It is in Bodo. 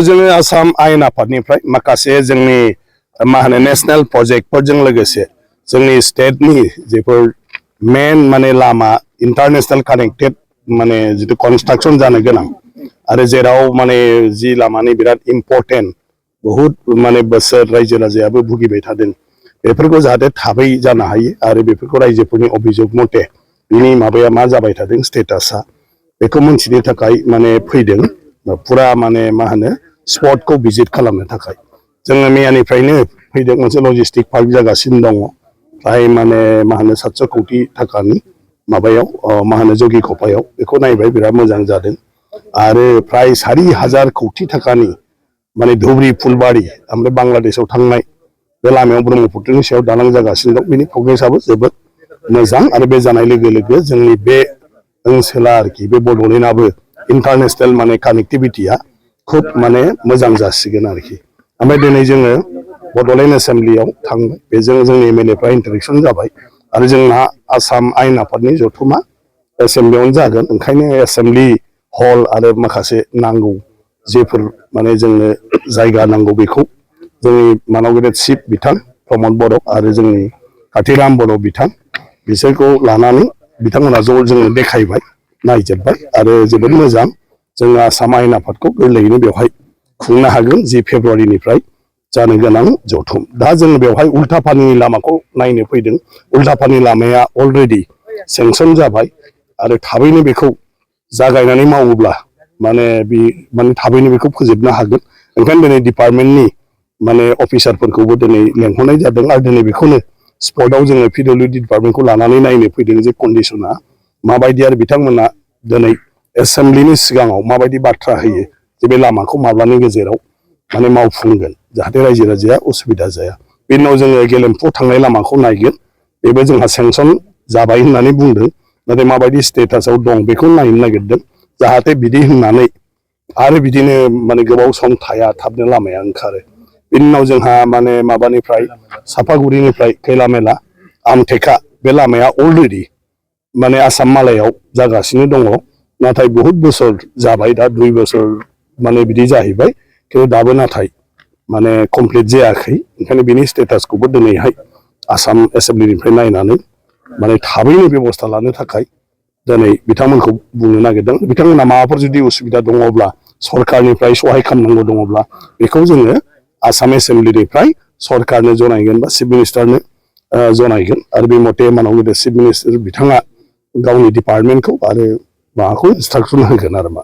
जोङो आसाम आयेन आफादनिफ्राय माखासे जोंनि मा होनो नेशनेल प्रजेक्टफोरजों लोगोसे जोंनि स्टेटनि जेफोर मेन माने लामा इंटरनेशनल कानेक्टेड माने जितु कन्स्ट्राक्शन जानो गोनां आरो जेराव माने जि लामानि बिराद इम्पोर्टेन्ट बहुत माने बोसोर रायजो राजायाबो भुगिबाय थादों बेफोरखौ जाहाथे थाबै जानो हायो आरो बेफोरखौ रायजोफोरनि अभियोग मथे बिनि माबाया मा जाबाय थादों स्टेटासा बेखौ मिथिनो थाखाय माने फैदों पुरा माने मा होनो स्पटखौ भिजिट खालामनो थाखाय जोङो मैयानिफ्रायनो फैदों मोनसे लजिस्टिक पार्क जागासिनो दङ फ्राय माने मा होनो 700 कोटी थाखानि माबायाव मा होनो जगी खपायाव बेखौ नायबाय बिराद मोजां जादों आरो फ्राय 4,000 कोटी थाखानि माने धुबरी फुलबारी ओमफ्राय बांलादेशआव थांनाय बे लामायाव ब्रह्मपुत्रनि सायाव दालां जागासिनो दं बिनि प्रग्रेसआबो जोबोद मोजां आरो बे जानाय लोगो लोगो जोंनि बे ओनसोला आरोखि बे बड'लेण्डआबो इंटरनेशनल माने कानेक्टिविटिया खूब माने मोजां जासिगोन आरोखि ओमफ्राय दिनै जोङो बड'लेण्ड एसेम्ब्लियाव थांबाय बेजों जोंनि एमएलएफ्रा इन्टारेक्शन जाबाय आरो जोंना आसाम आयेन आफादनि जथुमा एसेम्ब्लियावनो जागोन ओंखायनो एसेम्ब्लि हल आरो माखासे नांगौ जेफोर माने जोंनो जायगा नांगौ बेखौ जोंनि मानाव गेदेर चिफ बिथां प्रमद बर' आरो जोंनि काथिराम बर' बिथां बिसोरखौ लानानै बिथांमोना ज' जोंनो देखायबाय नायजोबबाय आरो जोबोद मोजां जोङो आसाम आयेन आफादखौ गोरलैयैनो बेवहाय खुंनो हागोन 10 फेब्रुवारिनिफ्राय जानो गोनां जथुम दा जोङो बेवहाय उल्टापानि लामाखौ नायनो फैदों उल्टापानि लामाया अलरेडि सेंसन जाबाय आरो थाबैनो बेखौ जागायनानै मावोब्ला माने थाबैनो बेखौ फोजोबनो हागोन ओंखायनो दिनै डिपार्टमेन्टनि माने अफिसारफोरखौबो दिनै लेंहरनाय जादों आरो दिनै बेखौनो स्पटआव जोङो पिडब्लिउडि डिपार्टमेन्टखौ लानानै नायनो फैदों जे कन्डिशना माबायदि आरो बिथांमोना दिनै एसेम्ब्लिनि सिगाङाव माबायदि बाथ्रा होयो जे बे लामाखौ माब्लानि गेजेराव माने मावफुंगोन जाहाथे रायजो राजाया उसुबिदा जाया बेनि उनाव जोङो गेलेमफु थांनाय लामाखौ नायगोन बेबो जोंहा सेंसन जाबाय होननानै बुंदों नाथाय माबायदि स्टेटासआव दं बेखौ नायनो नागिरदों जाहाथे बिदि होननानै आरो बिदिनो माने गोबाव सम थाया थाबनो लामाया ओंखारो बिनि उनाव जोंहा माने माबानिफ्राय सापागुरिनिफ्राय खैलामेला आमथेखा बे लामाया अलरेडि माने आसाम मालायाव जागासिनो दङ नाथाय बहुत बोसोर जाबाय दा 2 बोसोर माने बिदि जाहैबाय खिन्थु दाबो नाथाय माने कमप्लिट जायाखै ओंखायनो बिनि स्टेटासखौबो दिनैहाय आसाम एसेम्ब्लिनिफ्राय नायनानै माने थाबैनो बेबस्था लानो थाखाय दिनै बिथांमोनखौ बुंनो नागिरदों बिथांमोना माबाफोर जुदि उसुबिदा दङब्ला सरकारनिफ्राय सहाय खालामनांगौ दङब्ला बेखौ जोङो आसाम एसेम्ब्लिनिफ्राय सरकारनो जनायगोन बा चिफ मिनिस्टारनो जनायगोन आरो बे मथे मानाव गेदेर चिफ मिनिस्टार बिथाङा गावनि डिपार्टमेन्टखौ आरो माबाखौ इन्सट्राक्सन होगोन आरो मा